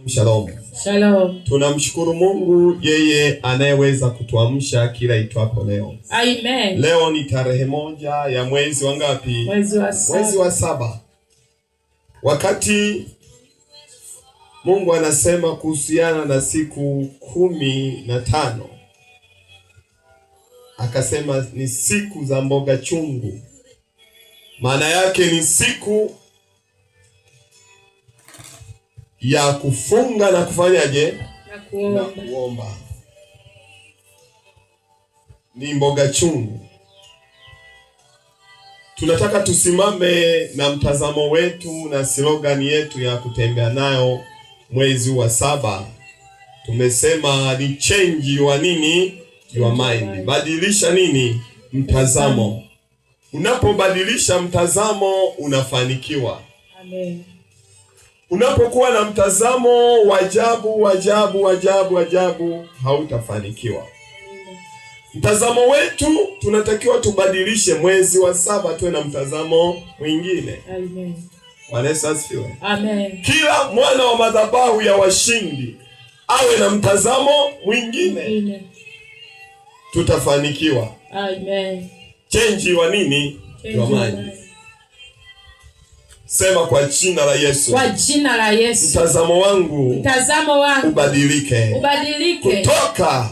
Shalom. Shalom. Tunamshukuru Mungu yeye anayeweza kutuamsha kila itwapo leo. Amen. Leo ni tarehe 1 ya mwezi wa ngapi? Mwezi wa 7. Mwezi wa 7. Wakati Mungu anasema kuhusiana na siku 15, akasema ni siku za mboga chungu. Maana yake ni siku ya kufunga na kufanyaje? Na kuomba. Ni mboga chungu. Tunataka tusimame na mtazamo wetu na slogan yetu ya kutembea nayo mwezi wa 7. Tumesema ni change your nini? Your mind. Badilisha nini? Mtazamo. Unapobadilisha mtazamo unafanikiwa. Amen. Unapokuwa na mtazamo wa ajabu hautafanikiwa. Mtazamo wetu tunatakiwa tubadilishe mwezi wa 7 tuwe na mtazamo mwingine. Amen. Bwana Yesu asifiwe. Amen. Kila mwana wa madhabahu ya washindi awe na mtazamo mwingine. Tutafanikiwa. Amen. Change wa nini? Your mind. Sema kwa jina la Yesu. Kwa jina la Yesu. Mtazamo wangu ubadilike. Ubadilike.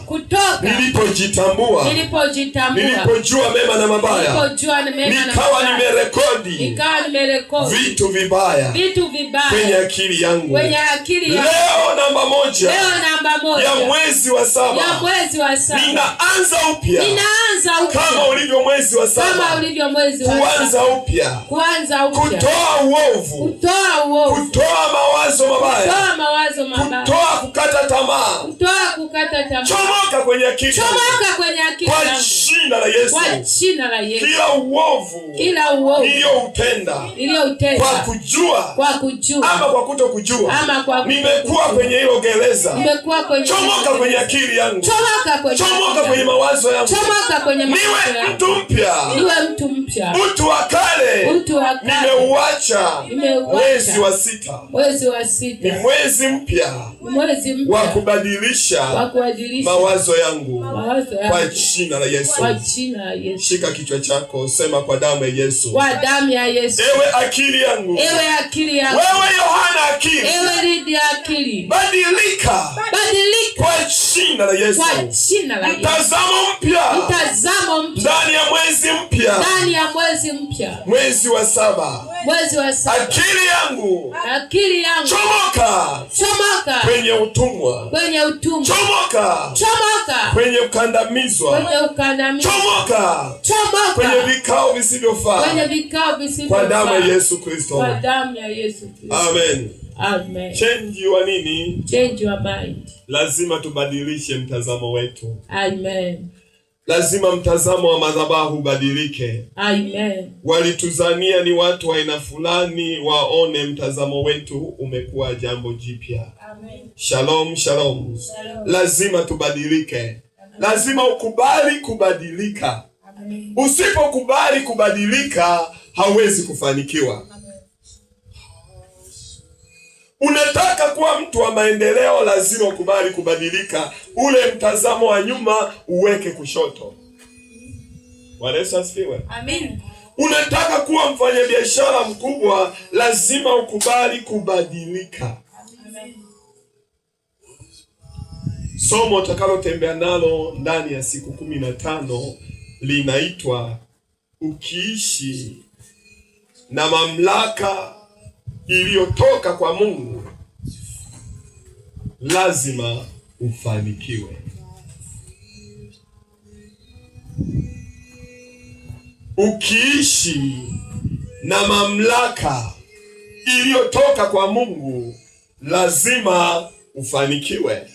Kutoka nilipojitambua. Nilipojua mema na mabaya. Nikawa nimerekodi vitu vibaya kwenye akili yangu. Leo namba moja ya mwezi wa 7. Ninaanza upya. Kama ulivyo mwezi wa 7. Kuanza upya. Kutoa uovu. Kutoa mawazo mabaya. Kutoa kukata tamaa. Chomoka kwenye akili. Kwa jina la Yesu. Kila uovu niliyoutenda kwa kujua ama kwa kutokujua, nimekuwa kwenye hilo gereza. Chomoka kwenye akili yangu. Chomoka kwenye mawazo yangu. Niwe mtu mpya. Utu wa kale nimeuacha. Mwezi wa 6 ni mwezi mpya wa kubadilisha mawazo yangu kwa jina la Yesu. Shika kichwa chako, sema kwa damu ya Yesu. Ewe akili yangu. Wewe Yohana akili. Badilika. Kwa jina la Yesu. Mtazamo mpya ndani ya mwezi mpya. Mwezi wa 7. Akili yangu. Chomoka kwenye utumwa. Chomoka kwenye ukandamizwa. Chomoka kwenye vikao visivyofaa. Kwa damu ya Yesu Kristo. Amen. Change your nini? Change your mind. Lazima tubadilishe mtazamo wetu. Amen. Lazima mtazamo wa madhabahu ubadilike. Amen. Walituzania ni watu wa aina fulani, waone mtazamo wetu umekuwa jambo jipya. Amen. Shalom. Lazima tubadilike. Amen. Lazima ukubali kubadilika. Amen. Usipokubali kubadilika hauwezi kufanikiwa. Amen. Unataka kuwa mtu wa maendeleo, lazima ukubali kubadilika. Ule mtazamo wa nyuma uweke kushoto. Bwana Yesu asifiwe. Amen. Unataka kuwa mfanyabiashara mkubwa, lazima ukubali kubadilika. Amen. Somo utakalotembea nalo ndani ya siku 15 linaitwa ukiishi na mamlaka iliyotoka kwa Mungu lazima ufanikiwe. Ukiishi na mamlaka iliyotoka kwa Mungu lazima ufanikiwe.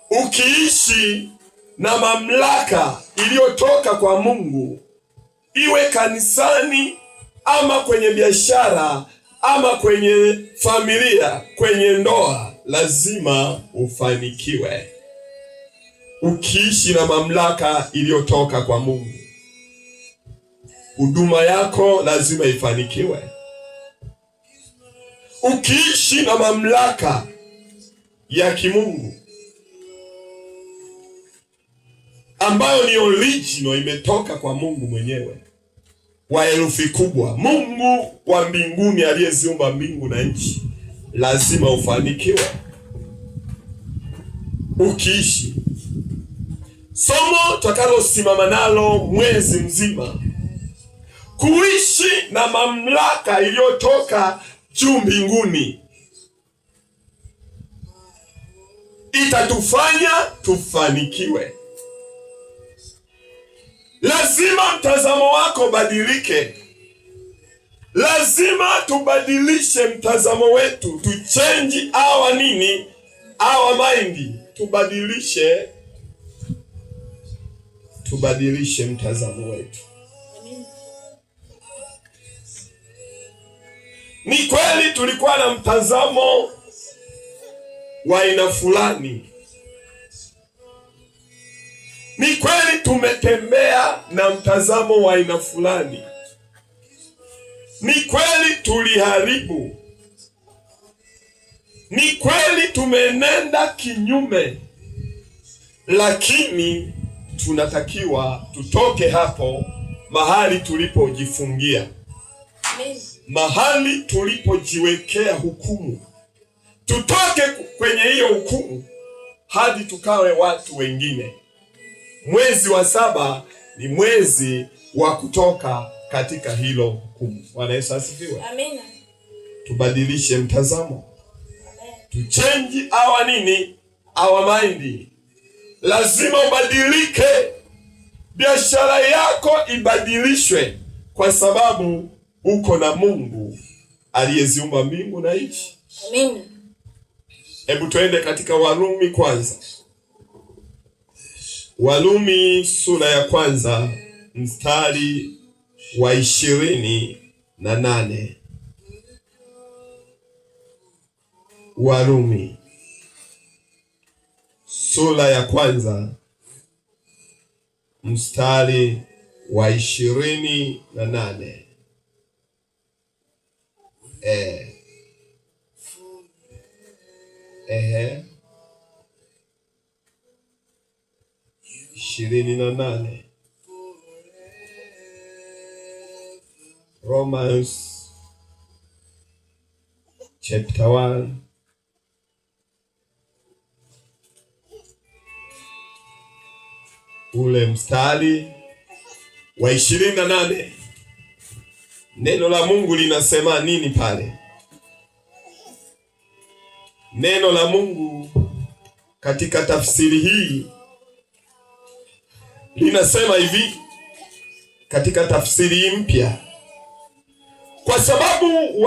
Ukiishi na mamlaka iliyotoka kwa Mungu, iwe kanisani ama kwenye biashara ama kwenye familia, kwenye ndoa, lazima ufanikiwe. Ukiishi na mamlaka iliyotoka kwa Mungu, huduma yako lazima ifanikiwe. Ukiishi na mamlaka ya kimungu ambayo ni original, imetoka kwa Mungu mwenyewe wa herufi kubwa. Mungu wa mbinguni aliyeziumba mbingu na nchi, lazima ufanikiwe ukiishi. Somo tutakalosimama nalo mwezi mzima, kuishi na mamlaka iliyotoka juu mbinguni, itatufanya tufanikiwe. Lazima mtazamo wako badilike. Lazima tubadilishe mtazamo wetu, tuchange our mind. Tubadilishe mtazamo wetu. Ni kweli tulikuwa na mtazamo wa aina fulani. Ni kweli tumetembea na mtazamo wa aina fulani. Ni kweli tuliharibu. Ni kweli tumenenda kinyume. Lakini tunatakiwa tutoke hapo mahali tulipojifungia. Mahali tulipojiwekea hukumu. Tutoke kwenye hiyo hukumu hadi tukawe watu wengine. Mwezi wa 7 ni mwezi wa kutoka katika hilo hukumu. Bwana Yesu asifiwe. Amina. Tubadilishe mtazamo. Tuchange our mind. Lazima ubadilike. Biashara yako ibadilishwe, kwa sababu uko na Mungu aliyeziumba mbingu na nchi. Amina. Hebu tuende katika Warumi kwanza. Warumi sura ya kwanza mstari wa 28. Warumi sura ya kwanza mstari wa 28. 28. Romans chapter 1 ule mstari wa 28. Neno la Mungu linasema nini pale? Neno la Mungu katika tafsiri hii linasema hivi, katika tafsiri mpya: kwa sababu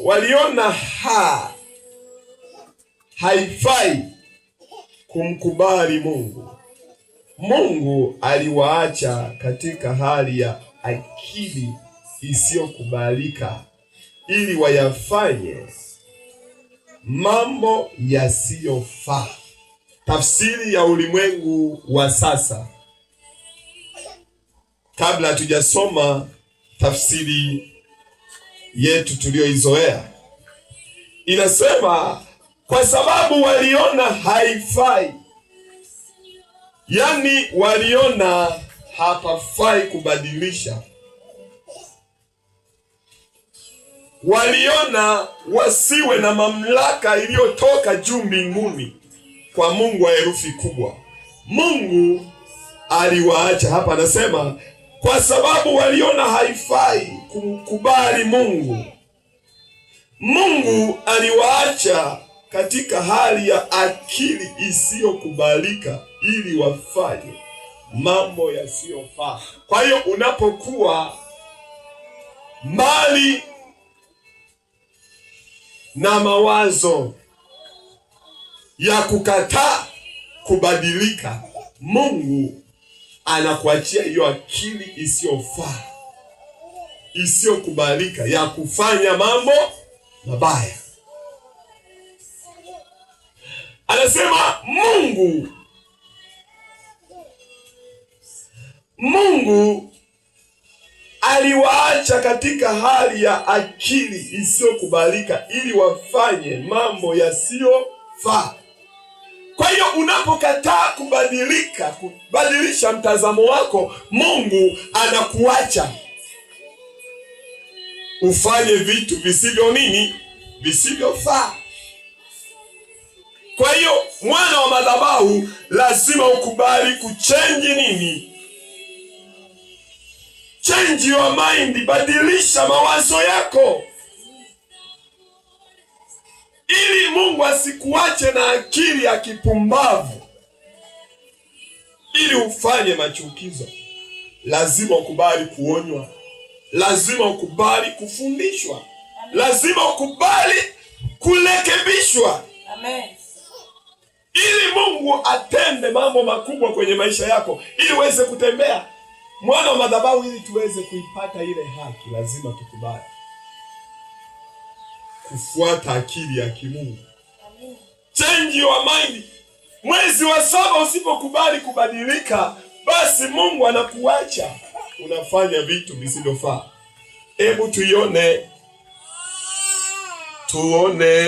waliona haifai kumkubali Mungu, Mungu aliwaacha katika hali ya akili isiyokubalika, ili wayafanye mambo yasiyofaa. Tafsiri ya ulimwengu wa sasa. Kabla hatujasoma tafsiri yetu tuliyoizoea, inasema kwa sababu waliona haifai, yani waliona hapafai kubadilisha. Waliona wasiwe na mamlaka iliyotoka juu mbinguni kwa Mungu wa herufi kubwa. Mungu aliwaacha. Hapa anasema kwa sababu waliona haifai kumkubali Mungu, Mungu aliwaacha katika hali ya akili isiyokubalika, ili wafanye mambo yasiyofaa. Kwa hiyo unapokuwa mbali na mawazo ya kukataa kubadilika, Mungu anakuachia hiyo akili isiyofaa, isiyokubalika, ya kufanya mambo mabaya. Anasema Mungu aliwaacha katika hali ya akili isiyokubalika, ili wafanye mambo yasiyofaa. Kwa hiyo unapokataa kubadilisha mtazamo wako, Mungu anakuacha ufanye vitu visivyofaa. Kwa hiyo mwana wa madhabahu lazima ukubali kuchange change your mind, badilisha mawazo yako, ili Mungu asikuache na akili ya kipumbavu ili ufanye machukizo. Lazima ukubali kuonywa, lazima ukubali kufundishwa. Amen. Lazima ukubali kurekebishwa. Amen. Ili Mungu atende mambo makubwa kwenye maisha yako, ili uweze kutembea mwana wa madhabahu, ili tuweze kuipata ile haki. Lazima tukubali kufuata akili ya kimungu. Amen. Change your mind. Mwezi wa 7 usipokubali kubadilika, basi Mungu anakuacha unafanya vitu visivyofaa. Hebu tuone